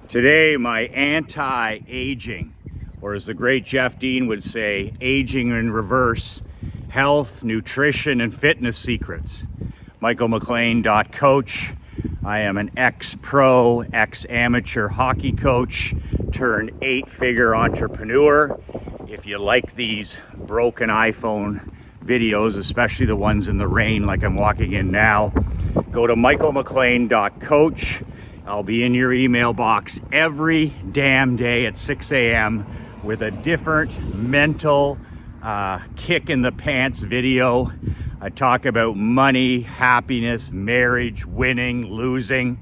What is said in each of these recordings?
Today, my anti-aging, or as the great Jeff Dean would say, aging in reverse, health, nutrition, and fitness secrets. MichaelMcLean.coach. I am an ex-pro, ex-amateur hockey coach turned 8-figure entrepreneur. If you like these broken iPhone videos, especially the ones in the rain like I'm walking in now, go to MichaelMcLean.coach. I'll be in your email box every damn day at 6 a.m. with a different mental kick in the pants video. I talk about money, happiness, marriage, winning, losing.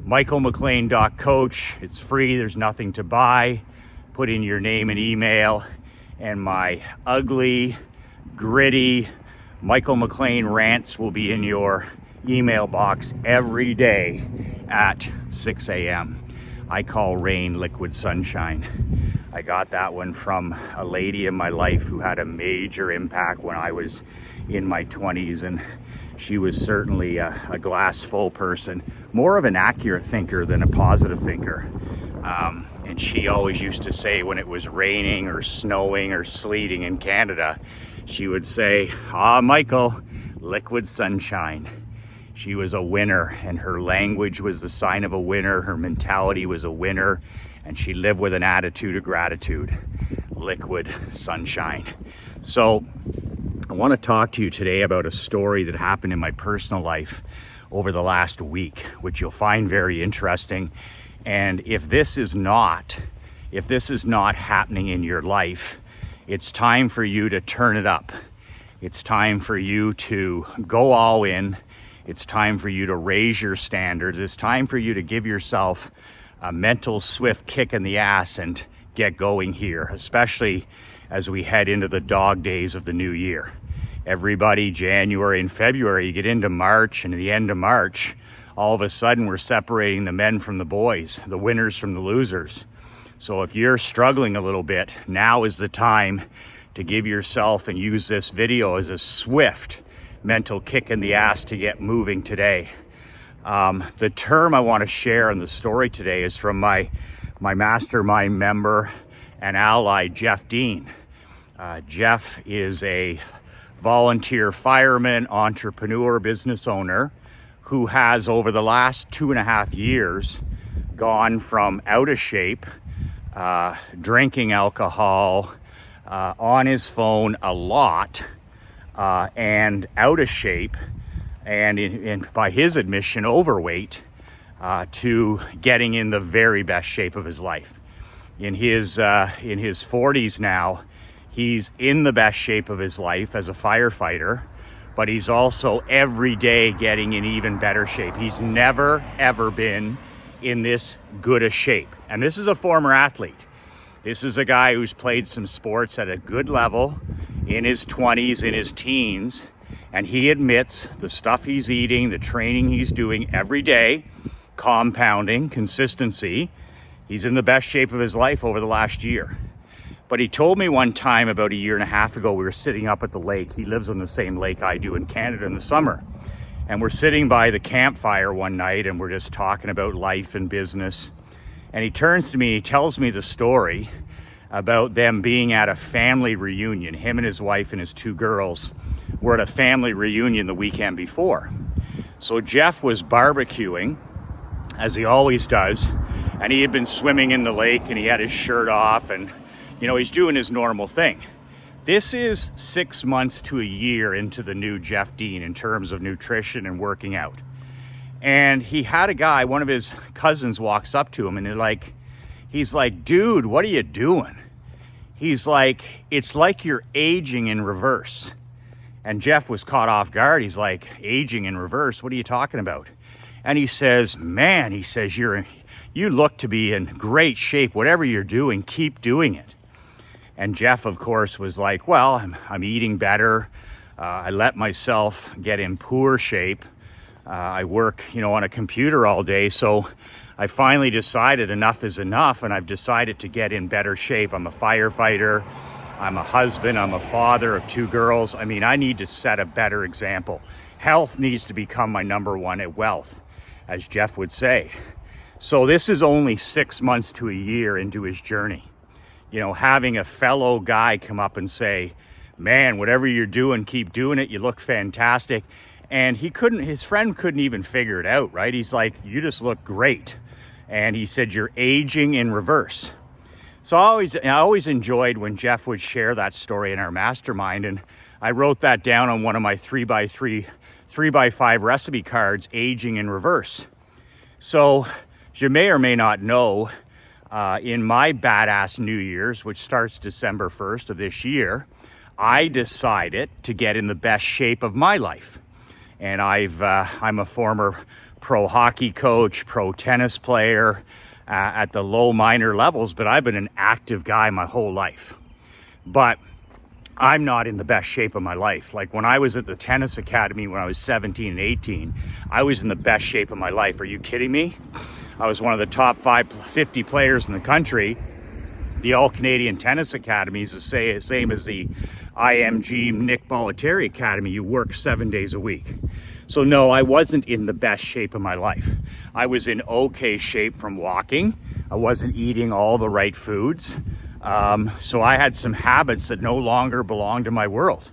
MichaelMcLean.coach. It's free. There's nothing to buy. Put in your name and email, and my ugly, gritty Michael McLean rants will be in your email box every day at 6 a.m. I call rain liquid sunshine. I got that one from a lady in my life who had a major impact when I was in my 20s, and she was certainly a glass full person, more of an accurate thinker than a positive thinker. And she always used to say when it was raining or snowing or sleeting in Canada, she would say, Michael, liquid sunshine. She was a winner, and her language was the sign of a winner. Her mentality was a winner, and she lived with an attitude of gratitude. Liquid sunshine. So I want to talk to you today about a story that happened in my personal life over the last week, which you'll find very interesting. And if this is not happening in your life, it's time for you to turn it up. It's time for you to go all in. It's time for you to raise your standards. It's time for you to give yourself a mental swift kick in the ass and get going here, especially as we head into the dog days of the new year. Everybody, January and February, you get into March, and at the end of March, all of a sudden we're separating the men from the boys, the winners from the losers. So if you're struggling a little bit, now is the time to give yourself and use this video as a swift mental kick in the ass to get moving today. The term I want to share in the story today is from my mastermind member and ally, Jeff Dean. Jeff is a volunteer fireman, entrepreneur, business owner who has, over the last 2.5 years, gone from out of shape, drinking alcohol, on his phone a lot, and out of shape, and by his admission, overweight, to getting in the very best shape of his life. In his 40s now, he's in the best shape of his life as a firefighter, but he's also every day getting in even better shape. He's never, ever been in this good a shape. And this is a former athlete. This is a guy who's played some sports at a good level in his 20s, in his teens, and he admits the stuff he's eating, the training he's doing every day, compounding, consistency, he's in the best shape of his life over the last year. But he told me one time about 1.5 years ago, we were sitting up at the lake. He lives on the same lake I do in Canada in the summer. And we're sitting by the campfire one night, and we're just talking about life and business. And he turns to me and he tells me the story about them being at a family reunion. Him and his wife and his 2 girls were at a family reunion the weekend before. So Jeff was barbecuing, as he always does, and he had been swimming in the lake, and he had his shirt off, and he's doing his normal thing. This is 6 months to a year into the new Jeff Dean in terms of nutrition and working out. And he had a guy, one of his cousins, walks up to him, and he's like, dude, what are you doing? He's like, it's like you're aging in reverse. And Jeff was caught off guard. He's like, aging in reverse? What are you talking about? And he says, man, you look to be in great shape. Whatever you're doing, keep doing it. And Jeff, of course, was like, well, I'm eating better. I let myself get in poor shape. I work, on a computer all day. So I finally decided enough is enough, and I've decided to get in better shape. I'm a firefighter. I'm a husband. I'm a father of 2 girls. I need to set a better example. Health needs to become my number one at wealth, as Jeff would say. So this is only 6 months to a year into his journey. You know, having a fellow guy come up and say, man, whatever you're doing, keep doing it. You look fantastic. And his friend couldn't even figure it out, right? He's like, you just look great. And he said, you're aging in reverse. So I always enjoyed when Jeff would share that story in our mastermind. And I wrote that down on one of my 3x5 recipe cards, aging in reverse. So you may or may not know, in my badass New Year's, which starts December 1st of this year, I decided to get in the best shape of my life. And I'm a former pro hockey coach, pro tennis player at the low minor levels, but I've been an active guy my whole life. But I'm not in the best shape of my life. Like when I was at the tennis academy when I was 17 and 18, I was in the best shape of my life. Are you kidding me? I was one of the top 50 players in the country. The All-Canadian Tennis Academy is the same as the IMG Nick Bollettieri Academy. You work 7 days a week. So no, I wasn't in the best shape of my life. I was in okay shape from walking. I wasn't eating all the right foods. So I had some habits that no longer belonged to my world.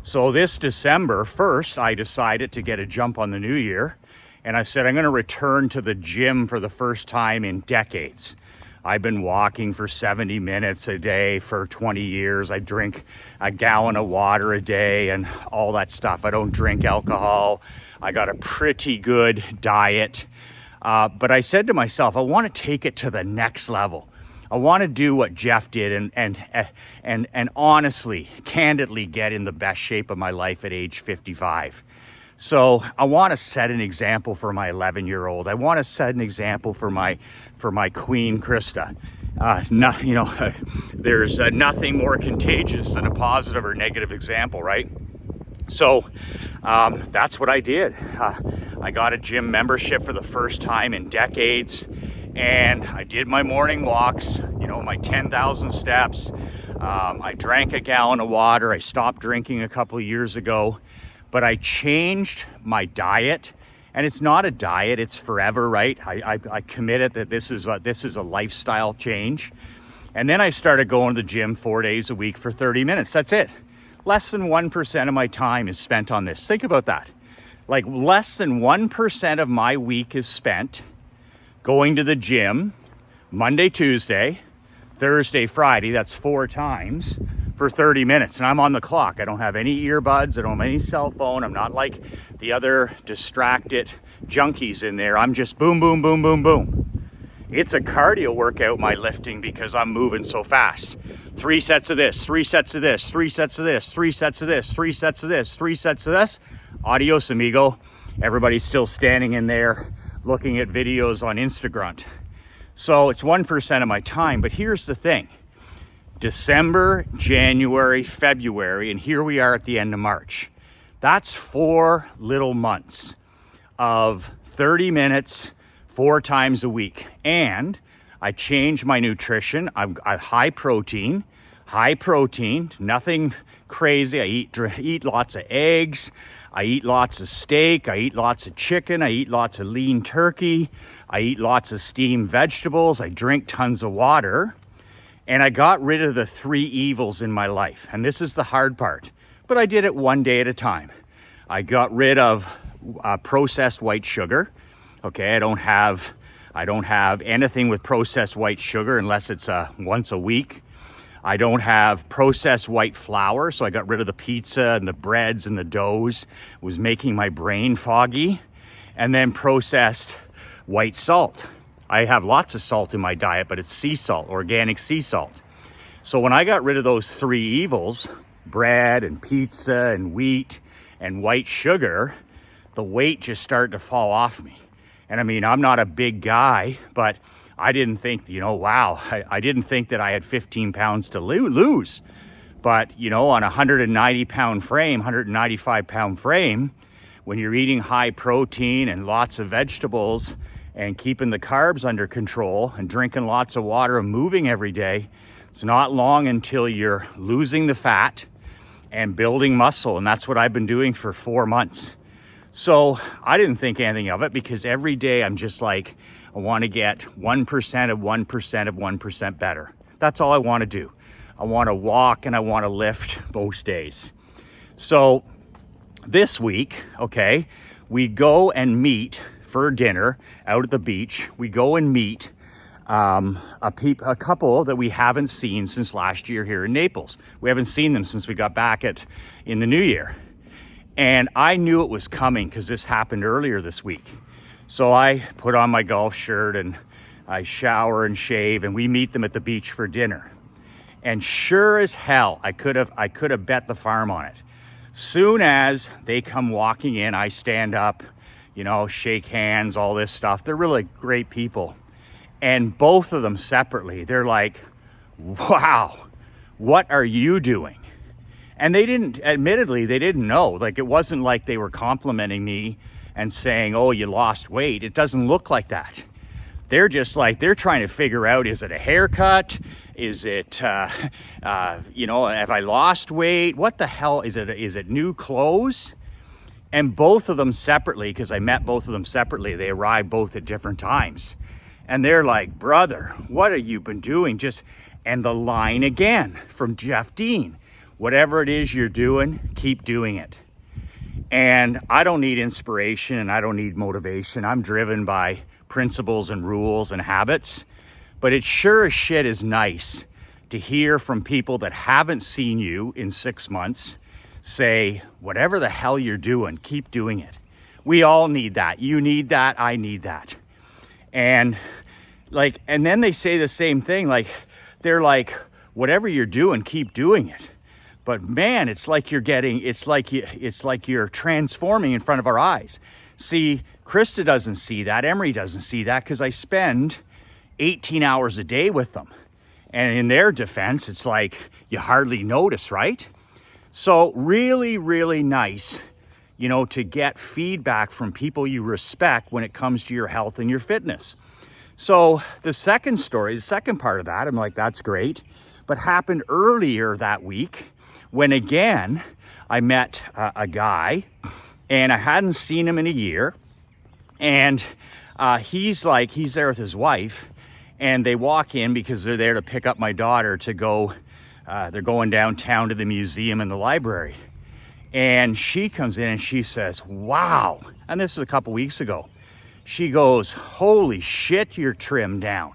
So this December 1st, I decided to get a jump on the new year. And I said, I'm going to return to the gym for the first time in decades. I've been walking for 70 minutes a day for 20 years. I drink a gallon of water a day and all that stuff. I don't drink alcohol. I got a pretty good diet. But I said to myself, I want to take it to the next level. I want to do what Jeff did and honestly, candidly get in the best shape of my life at age 55. So I want to set an example for my 11-year-old. I want to set an example for my Queen Krista. There's nothing more contagious than a positive or negative example, right? So that's what I did. I got a gym membership for the first time in decades, and I did my morning walks, my 10,000 steps. I drank a gallon of water. I stopped drinking a couple of years ago. But I changed my diet, and it's not a diet, it's forever, right? I committed that this is a lifestyle change. And then I started going to the gym 4 days a week for 30 minutes. That's it. Less than 1% of my time is spent on this. Think about that. Like less than 1% of my week is spent going to the gym Monday, Tuesday, Thursday, Friday. That's 4 times. For 30 minutes, and I'm on the clock. I don't have any earbuds. I don't have any cell phone. I'm not like the other distracted junkies in there. I'm just boom, boom, boom, boom, boom. It's a cardio workout, my lifting, because I'm moving so fast. 3 sets of this, 3 sets of this, 3 sets of this, 3 sets of this, 3 sets of this, 3 sets of this. Adios, amigo. Everybody's still standing in there looking at videos on Instagram. So it's 1% of my time, but here's the thing. December, January, February, and here we are at the end of March. That's 4 little months of 30 minutes, 4 times a week. And I changed my nutrition. I'm high protein, nothing crazy. I eat lots of eggs. I eat lots of steak. I eat lots of chicken. I eat lots of lean turkey. I eat lots of steamed vegetables. I drink tons of water. And I got rid of the 3 evils in my life. And this is the hard part, but I did it one day at a time. I got rid of processed white sugar. Okay, I don't have anything with processed white sugar unless it's once a week. I don't have processed white flour, so I got rid of the pizza and the breads and the doughs. It was making my brain foggy. And then processed white salt. I have lots of salt in my diet, but it's sea salt, organic sea salt. So when I got rid of those 3 evils, bread and pizza and wheat and white sugar, the weight just started to fall off me. And I mean, I'm not a big guy, but I didn't think, wow, I didn't think that I had 15 pounds to lose. But, on a 190-pound frame, 195-pound frame, when you're eating high protein and lots of vegetables, and keeping the carbs under control and drinking lots of water and moving every day, it's not long until you're losing the fat and building muscle. And that's what I've been doing for 4 months. So I didn't think anything of it because every day I'm just like, I want to get 1% of 1% of 1% better. That's all I want to do. I want to walk and I want to lift most days. So this week, okay, we go and meet for dinner out at the beach. We go and meet a couple that we haven't seen since last year here in Naples. We haven't seen them since we got back in the new year. And I knew it was coming because this happened earlier this week. So I put on my golf shirt and I shower and shave, and we meet them at the beach for dinner. And sure as hell, I could have bet the farm on it. Soon as they come walking in, I stand up, shake hands, all this stuff. They're really great people. And both of them separately, they're like, wow, what are you doing? And admittedly, they didn't know. Like, it wasn't like they were complimenting me and saying, oh, you lost weight. It doesn't look like that. They're just like, they're trying to figure out, is it a haircut? Is it, have I lost weight? What the hell is it? Is it new clothes? And both of them separately, because I met both of them separately, they arrived both at different times. And they're like, brother, what have you been doing? And the line again from Jeff Dean, whatever it is you're doing, keep doing it. And I don't need inspiration and I don't need motivation. I'm driven by principles and rules and habits. But it sure as shit is nice to hear from people that haven't seen you in 6 months say, whatever the hell you're doing, keep doing it. We all need that. You need that. I need that. And then they say the same thing. They're like, whatever you're doing, keep doing it. But man, it's like you're transforming in front of our eyes. See, Krista doesn't see that. Emery doesn't see that because I spend 18 hours a day with them. And in their defense, it's like you hardly notice, right? So really, really nice, to get feedback from people you respect when it comes to your health and your fitness. So the second part of that, I'm like, that's great. But happened earlier that week when again, I met a guy and I hadn't seen him in a year. And he's there with his wife and they walk in because they're there to pick up my daughter to go, they're going downtown to the museum and the library. And she comes in and she says, wow. And this is a couple weeks ago. She goes, holy shit, you're trimmed down.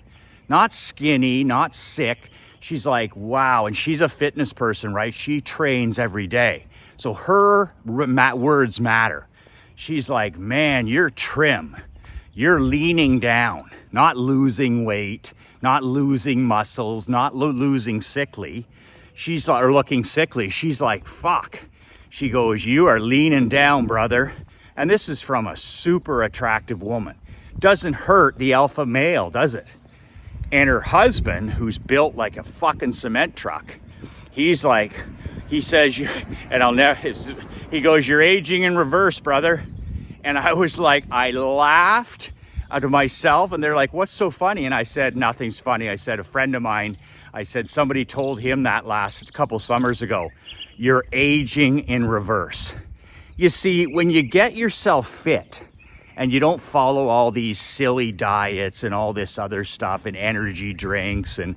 Not skinny, not sick. She's like, wow. And she's a fitness person, right? She trains every day. So her words matter. She's like, man, you're trim. You're leaning down, not losing weight, not losing muscles, not losing sickly. Or looking sickly. She's like, fuck. She goes, you are leaning down, brother. And this is from a super attractive woman. Doesn't hurt the alpha male, does it? And her husband, who's built like a fucking cement truck, he says, he goes, you're aging in reverse, brother. And I was like, I laughed to myself and they're like, what's so funny? And I said, nothing's funny. I said, a friend of mine, somebody told him that last couple summers ago, you're aging in reverse. You see, when you get yourself fit and you don't follow all these silly diets and all this other stuff and energy drinks and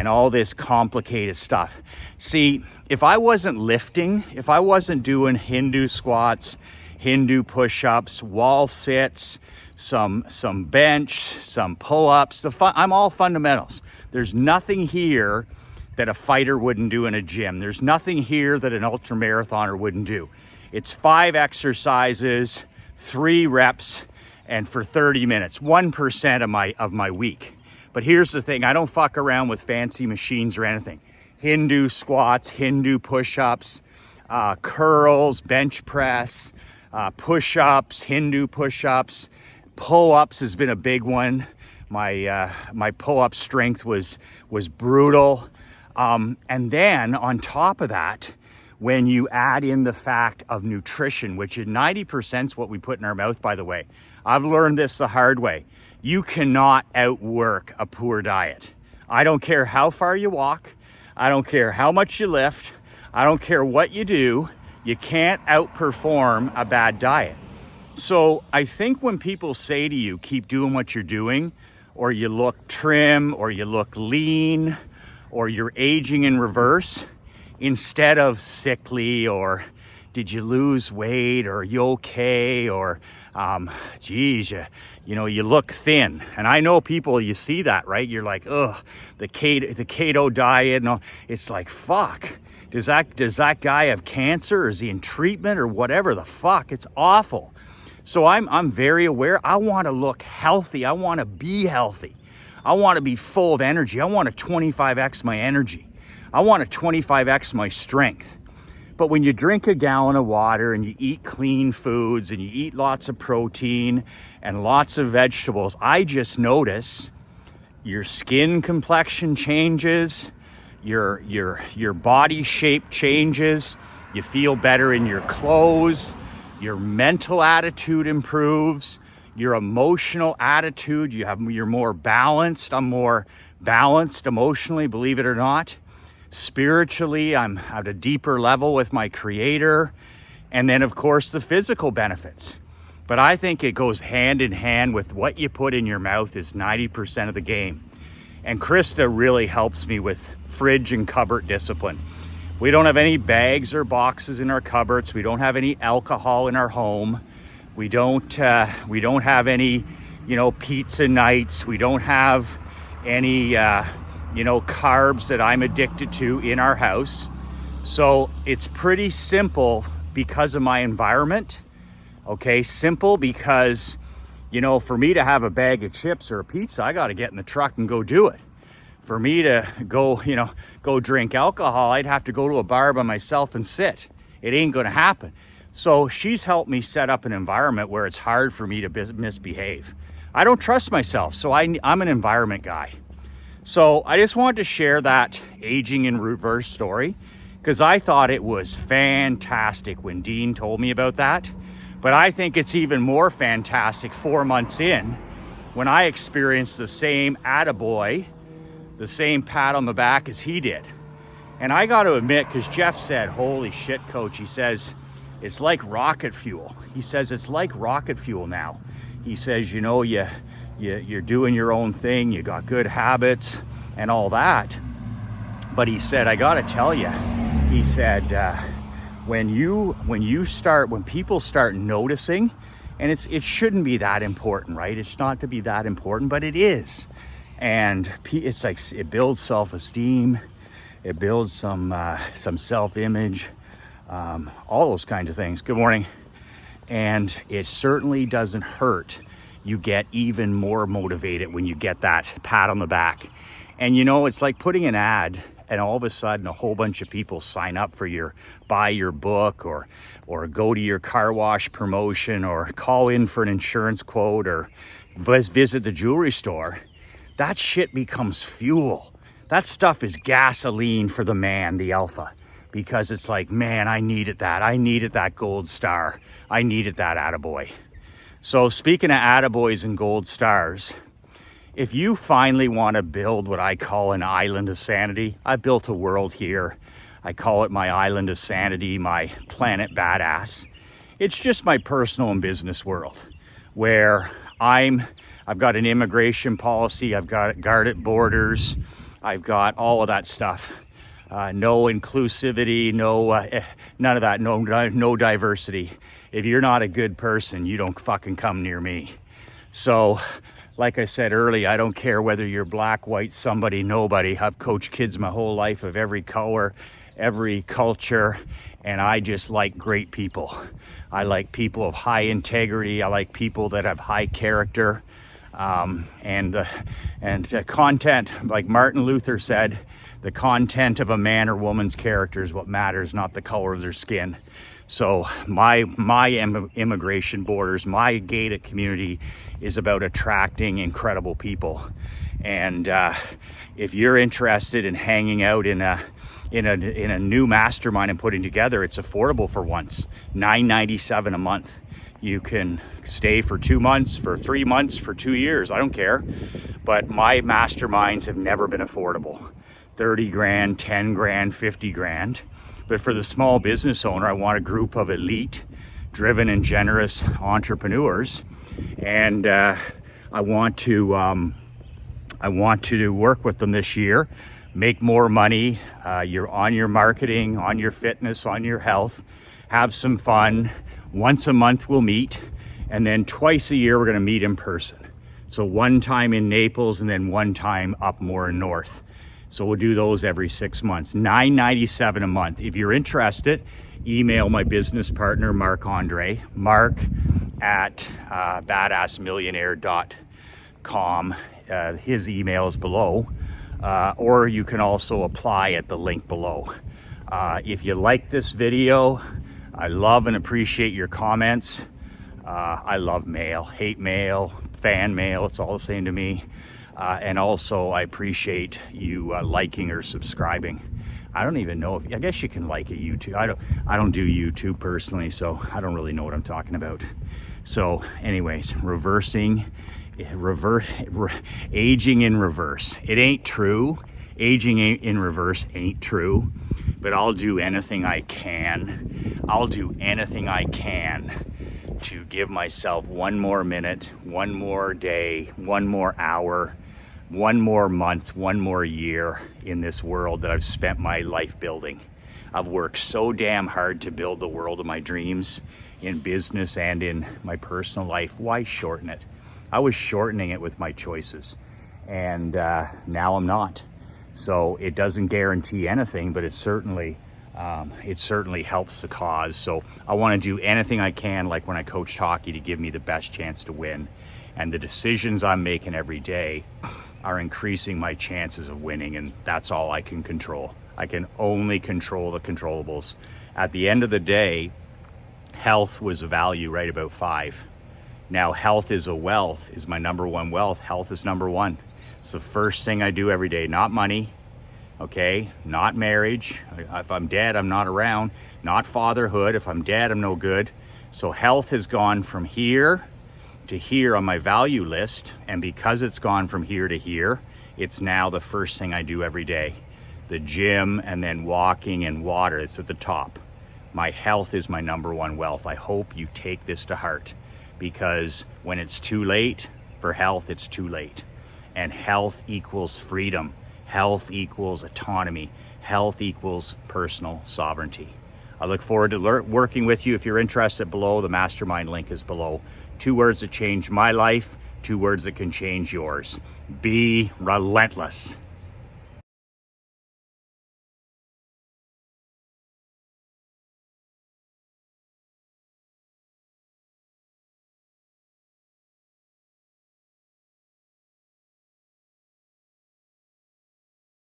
all this complicated stuff. See, if I wasn't lifting, if I wasn't doing Hindu squats, Hindu push-ups, wall sits, some bench, some pull-ups, I'm all fundamentals. There's nothing here that a fighter wouldn't do in a gym. There's nothing here that an ultramarathoner wouldn't do. It's 5 exercises, 3 reps, and for 30 minutes, 1% of my week. But here's the thing, I don't fuck around with fancy machines or anything. Hindu squats, Hindu push-ups, curls, bench press, push-ups, Hindu push-ups, pull-ups has been a big one. My pull-up strength was brutal. And then on top of that, when you add in the fact of nutrition, which is 90% is what we put in our mouth, by the way. I've learned this the hard way. You cannot outwork a poor diet. I don't care how far you walk. I don't care how much you lift. I don't care what you do. You can't outperform a bad diet. So I think when people say to you, keep doing what you're doing, or you look trim, or you look lean, or you're aging in reverse, instead of sickly, or did you lose weight, or are you okay, or geez, you look thin. And I know people, you see that, right? You're like, ugh, the keto diet, and all. It's like, fuck. Does that guy have cancer, or is he in treatment, or whatever the fuck? It's awful. So I'm very aware. I want to look healthy. I want to be healthy. I want to be full of energy. I want to 25x my energy. I want to 25x my strength. But when you drink a gallon of water and you eat clean foods and you eat lots of protein and lots of vegetables, I just notice your skin complexion changes, your body shape changes, you feel better in your clothes, your mental attitude improves, your emotional attitude, you're more balanced. I'm more balanced emotionally, believe it or not. Spiritually, I'm at a deeper level with my creator. And then of course the physical benefits. But I think it goes hand in hand with what you put in your mouth is 90% of the game. And Krista really helps me with fridge and cupboard discipline. We don't have any bags or boxes in our cupboards. We don't have any alcohol in our home. We don't have any, pizza nights. We don't have any, carbs that I'm addicted to in our house. So it's pretty simple because of my environment. Okay, simple because, for me to have a bag of chips or a pizza, I got to get in the truck and go do it. For me to go drink alcohol, I'd have to go to a bar by myself and sit. It ain't going to happen. So she's helped me set up an environment where it's hard for me to misbehave. I don't trust myself, so I'm an environment guy. So I just wanted to share that aging in reverse story because I thought it was fantastic when Dean told me about that. But I think it's even more fantastic 4 months in when I experienced the same attaboy, the same pat on the back as he did. And I got to admit, because Jeff said, holy shit, coach, he says, it's like rocket fuel. He says, it's like rocket fuel now. He says, you're doing your own thing, you got good habits and all that. But he said, I got to tell you, he said, when people start noticing, and it shouldn't be that important, right? It's not to be that important, but it is. And it's like, it builds self-esteem, it builds some self-image, all those kinds of things. Good morning. And it certainly doesn't hurt. You get even more motivated when you get that pat on the back. And it's like putting an ad and all of a sudden a whole bunch of people sign up for buy your book or go to your car wash promotion or call in for an insurance quote or visit the jewelry store. That shit becomes fuel. That stuff is gasoline for the man, the alpha, because it's like, man, I needed that. I needed that gold star. I needed that attaboy. So speaking of attaboys and gold stars, if you finally want to build what I call an island of sanity, I've built a world here. I call it my island of sanity, my planet badass. It's just my personal and business world where I've got an immigration policy, I've got guarded borders, I've got all of that stuff. No inclusivity, none of that, no diversity. If you're not a good person, you don't fucking come near me. So, like I said earlier, I don't care whether you're black, white, somebody, nobody. I've coached kids my whole life of every color, every culture, and I just like great people. I like people of high integrity. I like people that have high character. And the content, like Martin Luther said, the content of a man or woman's character is what matters, not the color of their skin. So my immigration borders, my gated community is about attracting incredible people. And if you're interested in hanging out in a new mastermind and putting together, it's affordable for once, $9.97 a month. You can stay for 2 months, for 3 months, for 2 years. I don't care. But my masterminds have never been affordable. 30 grand, 10 grand, 50 grand. But for the small business owner, I want a group of elite driven and generous entrepreneurs. And I want to work with them this year, make more money. You're on your marketing, on your fitness, on your health, have some fun. Once a month we'll meet, and then twice a year we're gonna meet in person. So one time in Naples and then one time up more north. So we'll do those every 6 months. $9.97 a month. If you're interested, email my business partner, Marc Andre, Marc at badassmillionaire.com. His email is below. Or you can also apply at the link below. If you like this video, I love and appreciate your comments. I love mail, hate mail, fan mail, it's all the same to me. And also I appreciate you liking or subscribing. I don't even know if, I guess you can like a YouTube. I don't do YouTube personally, so I don't really know what I'm talking about. So anyways, aging in reverse. It ain't true. Aging in reverse ain't true, but I'll do anything I can. I'll do anything I can to give myself one more minute, one more day, one more hour, one more month, one more year in this world that I've spent my life building. I've worked so damn hard to build the world of my dreams in business and in my personal life. Why shorten it? I was shortening it with my choices, and now I'm not. So it doesn't guarantee anything, but it certainly helps the cause. So I want to do anything I can, like when I coached hockey, to give me the best chance to win. And the decisions I'm making every day are increasing my chances of winning, and that's all I can control. I can only control the controllables. At the end of the day, health was a value right about 5. Now health is a wealth, is my number one wealth. Health is number one. It's the first thing I do every day, not money, okay? Not marriage. If I'm dead, I'm not around. Not fatherhood. If I'm dead, I'm no good. So health has gone from here to here on my value list, and because it's gone from here to here, it's now the first thing I do every day. The gym, and then walking and water, it's at the top. My health is my number one wealth. I hope you take this to heart, because when it's too late for health, it's too late. And health equals freedom. Health equals autonomy. Health equals personal sovereignty. I look forward to working with you. If you're interested, below, the mastermind link is below. 2 words that changed my life, 2 words that can change yours. Be relentless.